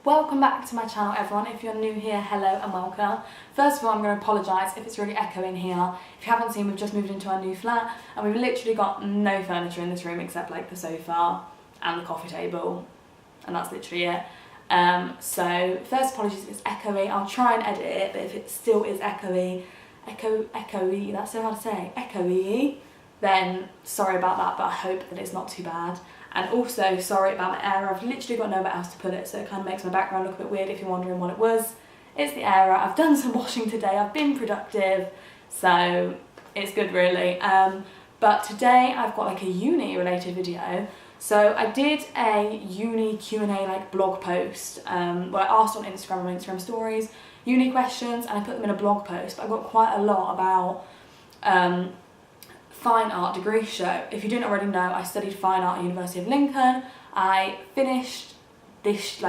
Welcome back to my channel everyone. If you're new here, hello and welcome. First of all, I'm going to apologise if it's really echoing here. If you haven't seen, we've just moved into our new flat and we've literally got no furniture in this room except like the sofa and the coffee table, and that's literally it. So first, apologies if it's echoey. I'll try and edit it, but if it still is echoey, that's so hard to say, echoey, then sorry about that, but I hope that it's not too bad. And also, sorry about my error, I've literally got nowhere else to put it, so it kind of makes my background look a bit weird if you're wondering what it was. It's the error. I've done some washing today, I've been productive, so it's good really. But today I've got like a uni related video. So I did a uni Q&A like blog post where I asked on Instagram and Instagram stories uni questions, and I put them in a blog post, but I got quite a lot about fine art degree show. If you didn't already know, I studied fine art at University of Lincoln. I finished this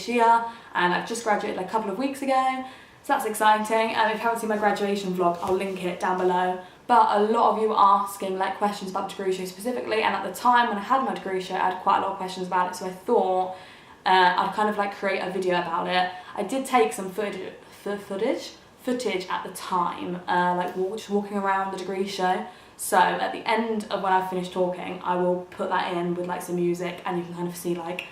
year and I've just graduated like a couple of weeks ago, so that's exciting. And if you haven't seen my graduation vlog, I'll link it down below. But a lot of you were asking like questions about the degree show specifically, and at the time when I had my degree show I had quite a lot of questions about it, so I thought I'd kind of like create a video about it. I did take some footage at the time, like just walking around the degree show. So at the end of when I've finished talking, I will put that in with like some music, and you can kind of see like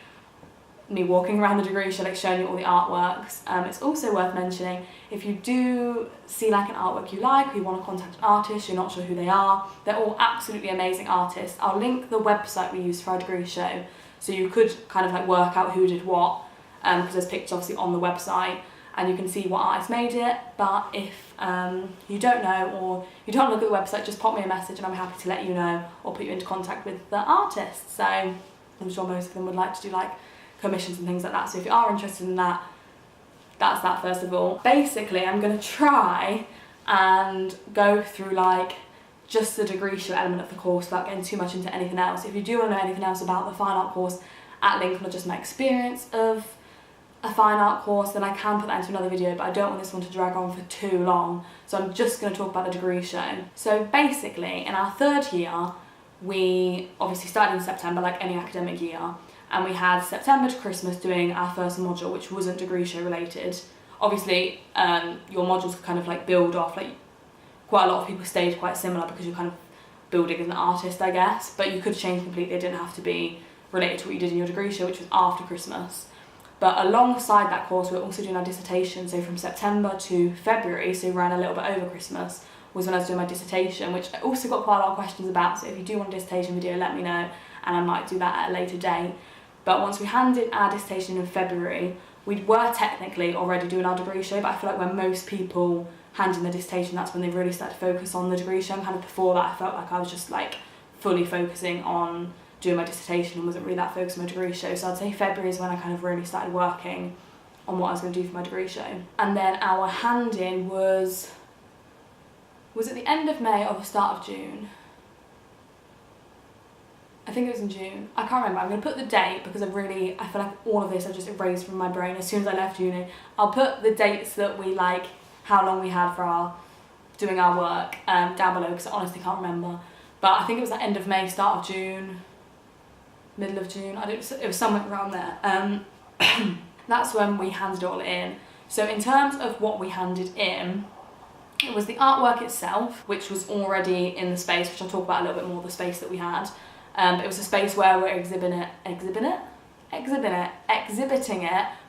me walking around the degree show, like showing you all the artworks. It's also worth mentioning, if you do see like an artwork you like, or you want to contact an artist, you're not sure who they are, they're all absolutely amazing artists. I'll link the website we used for our degree show, so you could kind of like work out who did what, because there's pictures obviously on the website, and you can see what artist made it. But if you don't know, or you don't look at the website, just pop me a message and I'm happy to let you know or put you into contact with the artist. So I'm sure most of them would like to do like commissions and things like that, so if you are interested in that, that's that first of all. Basically, I'm going to try and go through like just the degree show element of the course without getting too much into anything else. If you do want to know anything else about the fine art course at Lincoln, or just my experience of a fine art course, then I can put that into another video, but I don't want this one to drag on for too long, so I'm just going to talk about the degree show. So basically, in our third year, we obviously started in September like any academic year, and we had September to Christmas doing our first module, which wasn't degree show related. Obviously your modules could kind of like build off, like quite a lot of people stayed quite similar because you're kind of building as an artist, I guess, but you could change completely. It didn't have to be related to what you did in your degree show, which was after Christmas. But alongside that course, we're also doing our dissertation, so from September to February, so we ran a little bit over Christmas, was when I was doing my dissertation, which I also got quite a lot of questions about, so if you do want a dissertation video, let me know, and I might do that at a later date. But once we handed our dissertation in February, we were technically already doing our degree show, but I feel like when most people hand in their dissertation, that's when they really start to focus on the degree show, and kind of before that I felt like I was just like fully focusing on doing my dissertation and wasn't really that focused on my degree show. So I'd say February is when I kind of really started working on what I was going to do for my degree show. And then our hand-in was at the end of May or the start of June? I think it was in June. I can't remember. I'm going to put the date because I feel like all of this I just erased from my brain as soon as I left uni. I'll put the dates that we like, how long we had for doing our work down below, because I honestly can't remember. But I think it was the end of May, start of June, middle of June, it was somewhere around there. That's when we handed it all in. So in terms of what we handed in, it was the artwork itself, which was already in the space, which I'll talk about a little bit more, the space that we had. It was a space where we're exhibiting it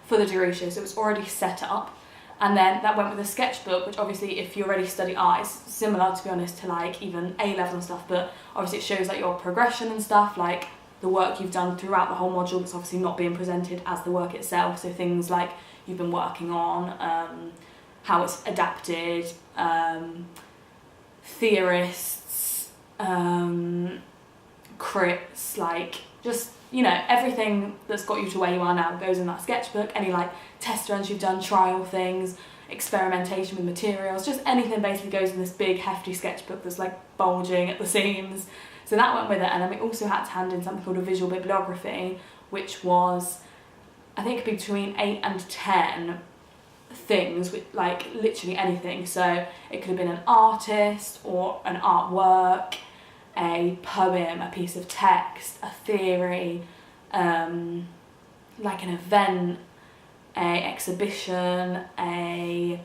for the degree show, so it was already set up. And then that went with a sketchbook, which obviously if you already study art, it's similar, to be honest, to like even A-level and stuff, but obviously it shows like your progression and stuff, like the work you've done throughout the whole module that's obviously not being presented as the work itself, so things like you've been working on, how it's adapted, theorists, crits, like just, you know, everything that's got you to where you are now goes in that sketchbook. Any like test runs you've done, trial things, experimentation with materials, just anything basically goes in this big hefty sketchbook that's like bulging at the seams. So that went with it. And then we also had to hand in something called a visual bibliography, which was, I think, between 8 and 10 things, with like literally anything. So it could have been an artist or an artwork, a poem, a piece of text, a theory, like an event, a exhibition, a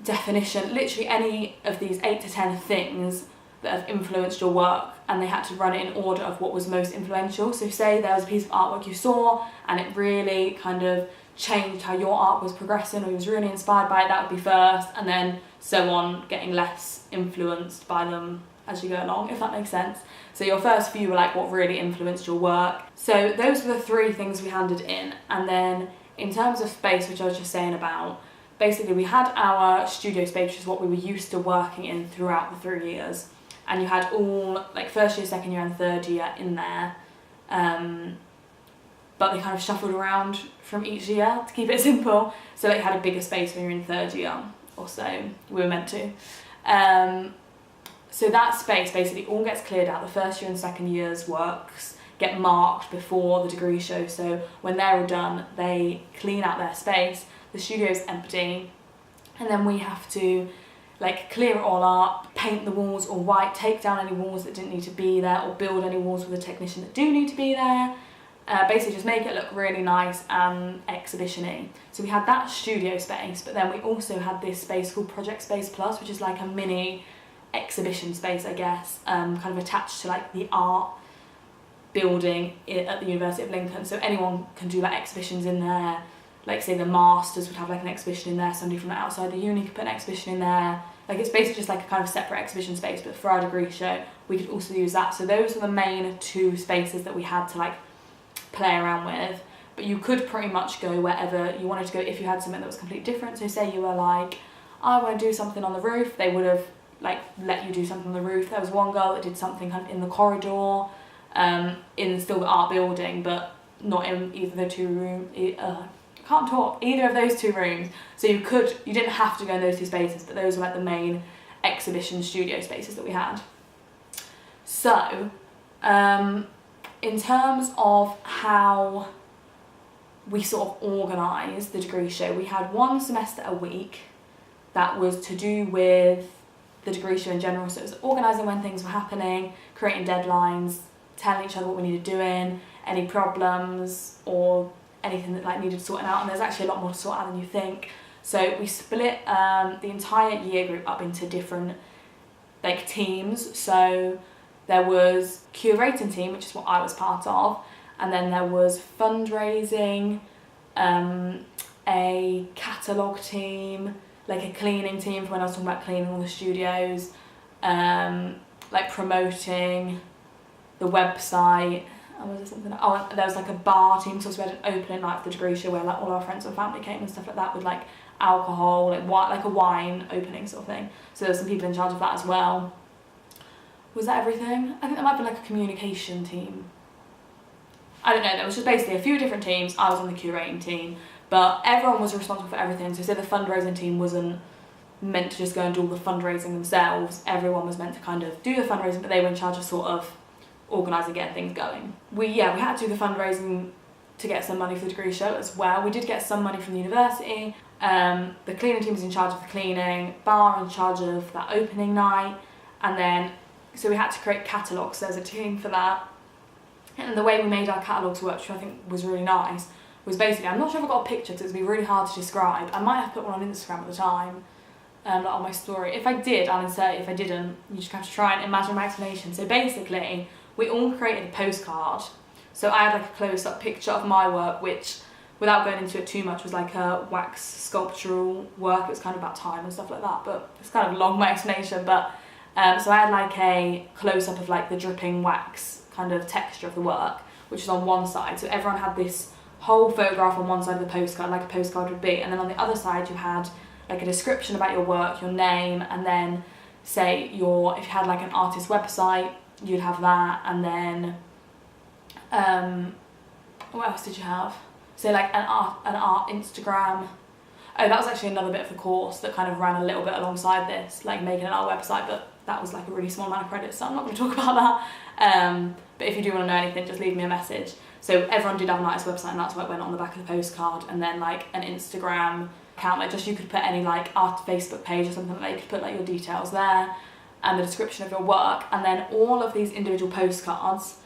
definition, literally any of these 8 to 10 things that have influenced your work, and they had to run it in order of what was most influential. So say there was a piece of artwork you saw and it really kind of changed how your art was progressing, or you was really inspired by it, that would be first, and then so on, getting less influenced by them as you go along, if that makes sense. So your first few were like what really influenced your work. So those were the 3 things we handed in. And then in terms of space, which I was just saying about, basically we had our studio space, which is what we were used to working in throughout the 3 years. And you had all, like, first year, second year and third year in there. But they kind of shuffled around from each year to keep it simple. So like, you had a bigger space when you were in third year, or so we were meant to. So that space basically all gets cleared out. The first year and second year's works get marked before the degree show. So when they're all done, they clean out their space. The studio's empty. And then we have to like clear it all up, paint the walls all white, take down any walls that didn't need to be there, or build any walls with a technician that do need to be there. Basically just make it look really nice and exhibition-y. So we had that studio space, but then we also had this space called Project Space Plus, which is like a mini exhibition space, I guess, kind of attached to like the art building at the University of Lincoln. So anyone can do like exhibitions in there. Like say the masters would have like an exhibition in there, somebody from outside the uni could put an exhibition in there. Like it's basically just like a kind of separate exhibition space, but for our degree show we could also use that. So those are the main 2 spaces that we had to like play around with. But you could pretty much go wherever you wanted to go if you had something that was completely different. So say you were like, I want to do something on the roof, they would have like let you do something on the roof. There was one girl that did something kind of in the corridor, in still the art building, but not in either the 2 rooms. Can't talk, either of those 2 rooms. So you didn't have to go in those 2 spaces, but those were like the main exhibition studio spaces that we had. So in terms of how we sort of organised the degree show, we had 1 semester a week that was to do with the degree show in general. So it was organising when things were happening, creating deadlines, telling each other what we needed doing, any problems or anything that like needed sorting out. And there's actually a lot more to sort out than you think. So we split the entire year group up into different like teams. So there was curating team, which is what I was part of, and then there was fundraising, a catalogue team, like a cleaning team for when I was talking about cleaning all the studios, like promoting the website. And was there something? Oh, and there was like a bar team, so we had an opening night for the degree show where like all our friends and family came and stuff like that, with like alcohol, like a wine opening sort of thing. So there were some people in charge of that as well. Was that everything? I think there might be like a communication team. I don't know, there was just basically a few different teams. I was on the curating team, but everyone was responsible for everything. So say the fundraising team wasn't meant to just go and do all the fundraising themselves. Everyone was meant to kind of do the fundraising, but they were in charge of sort of organising, getting things going. We had to do the fundraising to get some money for the degree show as well. We did get some money from the university. The cleaning team was in charge of the cleaning, bar in charge of that opening night, and then so we had to create catalogues. So there's a team for that. And the way we made our catalogues work, which I think was really nice, was basically, I'm not sure if I got a picture because it would be really hard to describe. I might have put one on Instagram at the time, like on my story. If I did, I'll insert it. If I didn't, you just have to try and imagine my explanation. So basically, we all created a postcard. So I had like a close-up picture of my work, which, without going into it too much, was like a wax sculptural work. It was kind of about time and stuff like that, but it's kind of long, my explanation. But so I had like a close-up of like the dripping wax kind of texture of the work, which was on one side. So everyone had this whole photograph on one side of the postcard, like a postcard would be, and then on the other side you had like a description about your work, your name, and then say if you had like an artist website, you'd have that, and then what else did you have? So like an art Instagram. Oh, that was actually another bit of the course that kind of ran a little bit alongside this, like making an art website, but that was like a really small amount of credits, so I'm not going to talk about that. But if you do want to know anything, just leave me a message. So everyone did have an artist website, and that's what went on the back of the postcard, and then like an Instagram account, like just you could put any like art Facebook page or something, like you could put like your details there and the description of your work, and then all of these individual postcards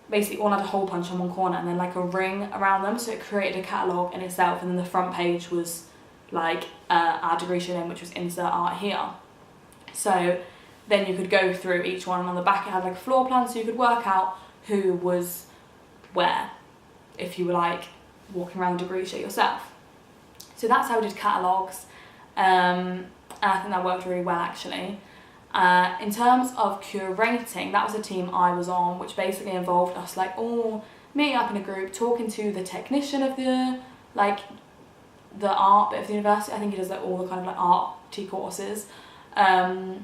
basically all had a hole punch on one corner and then like a ring around them, so it created a catalogue in itself, and then the front page was like our degree show name, which was insert art here. So then you could go through each one, and on the back it had like a floor plan, so you could work out who was where if you were like walking around the degree show yourself. So that's how we did catalogues, and I think that worked really well actually. In terms of curating, that was a team I was on, which basically involved us like all meeting up in a group, talking to the technician of the art bit of the university. I think he does like all the kind of like arty courses, and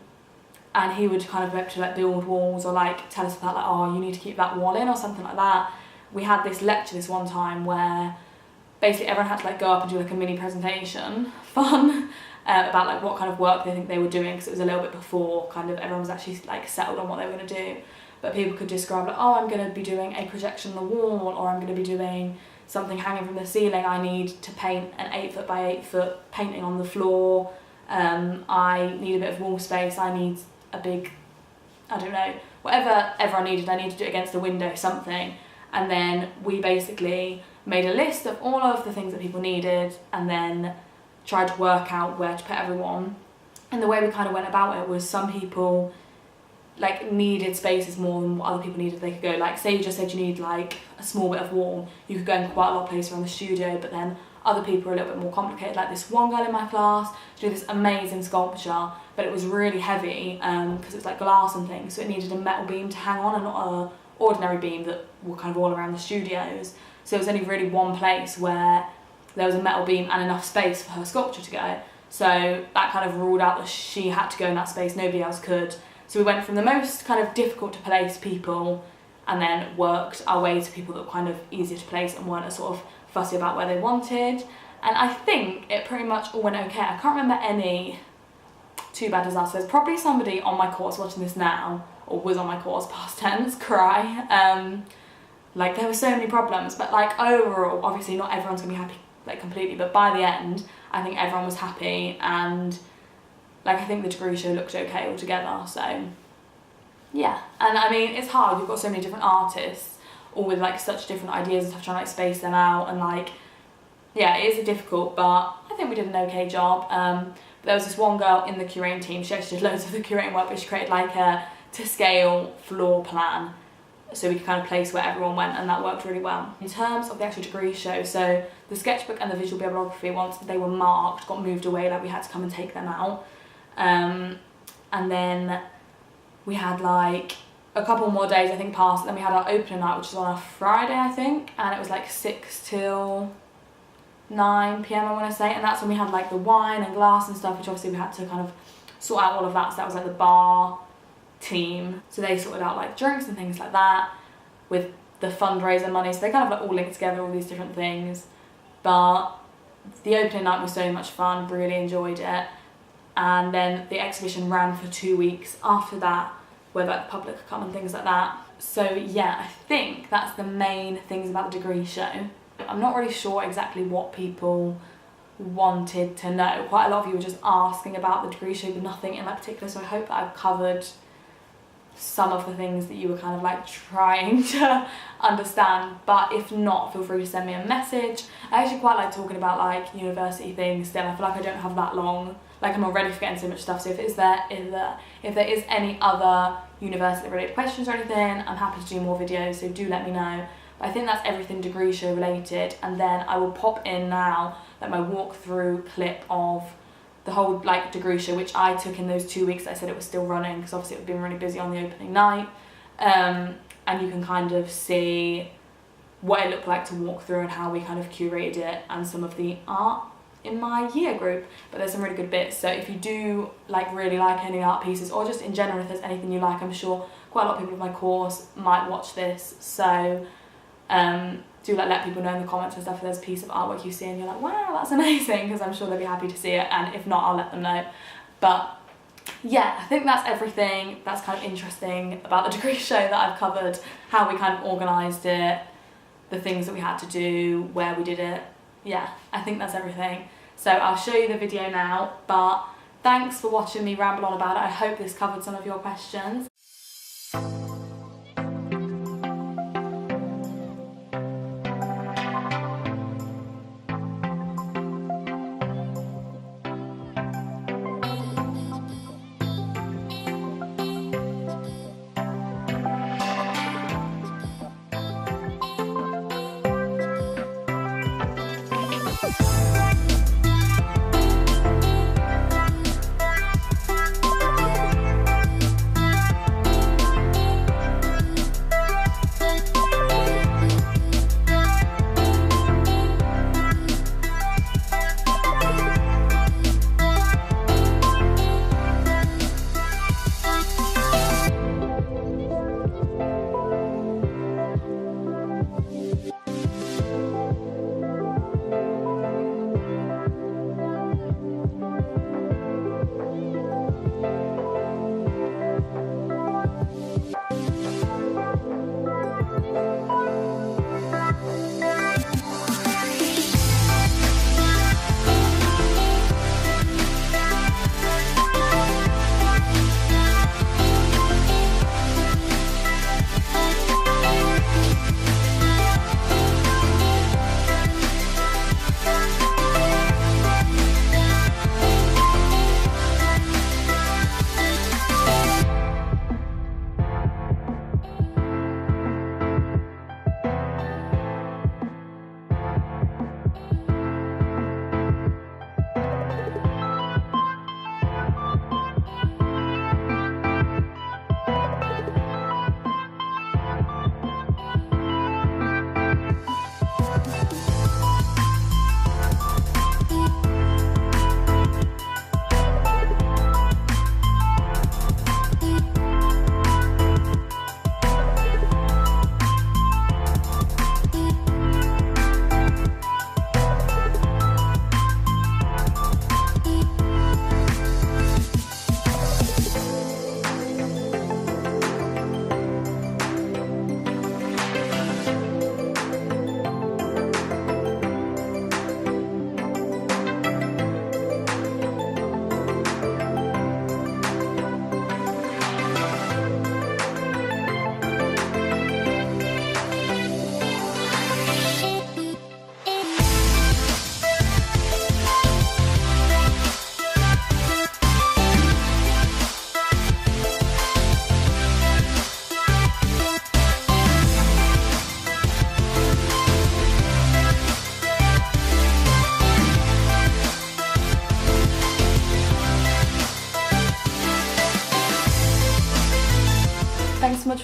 he would kind of go up to like build walls or like tell us about like, oh, you need to keep that wall in or something like that. We had this lecture this one time where basically everyone had to like go up and do like a mini presentation, fun, about like what kind of work they think they were doing, because it was a little bit before kind of everyone was actually like settled on what they were going to do. But people could describe like, oh, I'm going to be doing a projection on the wall, or I'm going to be doing something hanging from the ceiling. I need to paint an 8 foot by 8 foot painting on the floor. I need a bit of wall space. I need a big, I don't know, whatever everyone needed. I need to do it against a window, something. And then we basically made a list of all of the things that people needed, and then tried to work out where to put everyone. And the way we kind of went about it was, some people like needed spaces more than what other people needed. They could go like, say you just said you need like a small bit of wall, you could go in quite a lot of places around the studio, but then other people are a little bit more complicated. Like this one girl in my class did this amazing sculpture, but it was really heavy because it's like glass and things, so it needed a metal beam to hang on and not a ordinary beam that were kind of all around the studios. So it was only really one place where there was a metal beam and enough space for her sculpture to go. So that kind of ruled out that she had to go in that space, nobody else could. So we went from the most kind of difficult to place people, and then worked our way to people that were kind of easier to place and weren't as sort of fussy about where they wanted. And I think it pretty much all went okay. I can't remember any too bad disasters. There's probably somebody on my course watching this now, or was on my course, past tense, cry. Like there were so many problems, but like overall, obviously not everyone's gonna be happy like completely, but by the end, I think everyone was happy, and like I think the degree show looked okay altogether. So yeah, and I mean it's hard. You've got so many different artists, all with like such different ideas and stuff, trying to like space them out, and like yeah, it is difficult, but I think we did an okay job. There was this one girl in the curating team. She actually did loads of the curating work, but she created like a to scale floor plan, so we could kind of place where everyone went, and that worked really well. In terms of the actual degree show, so the sketchbook and the visual bibliography, once they were marked, got moved away, like we had to come and take them out. And then we had like a couple more days I think passed, and then we had our opening night, which was on a Friday I think, and it was like 6 till 9 PM I want to say, and that's when we had like the wine and glass and stuff, which obviously we had to kind of sort out all of that. So that was like the bar team, so they sorted out like drinks and things like that with the fundraiser money, so they kind of like all linked together, all these different things. But the opening night was so much fun, really enjoyed it, and then the exhibition ran for 2 weeks after that, where like the public could come and things like that. So yeah, I think that's the main things about the degree show. I'm not really sure exactly what people wanted to know. Quite a lot of you were just asking about the degree show, but nothing in that particular, so I hope that I've covered some of the things that you were kind of like trying to understand. But if not, feel free to send me a message. I actually quite like talking about like university things still. I feel like I don't have that long, like I'm already forgetting so much stuff, so if there is any other university related questions or anything, I'm happy to do more videos, so do let me know. But I think that's everything degree show related, and then I will pop in now like my walkthrough clip of the whole like degree show, which I took in those 2 weeks that I said it was still running, because obviously it had been really busy on the opening night. And you can kind of see what it looked like to walk through and how we kind of curated it, and some of the art in my year group. But there's some really good bits, so if you do like really like any art pieces, or just in general if there's anything you like, I'm sure quite a lot of people in my course might watch this, so do like let people know in the comments and stuff if there's a piece of artwork you see and you're like, wow, that's amazing, because I'm sure they'll be happy to see it, and if not, I'll let them know. But yeah, I think that's everything that's kind of interesting about the degree show that I've covered, how we kind of organised it, the things that we had to do, where we did it. Yeah, I think that's everything. So I'll show you the video now, but thanks for watching me ramble on about it. I hope this covered some of your questions.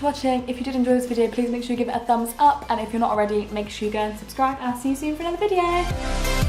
for watching. If you did enjoy this video, please make sure you give it a thumbs up, and if you're not already, make sure you go and subscribe, and I'll see you soon for another video.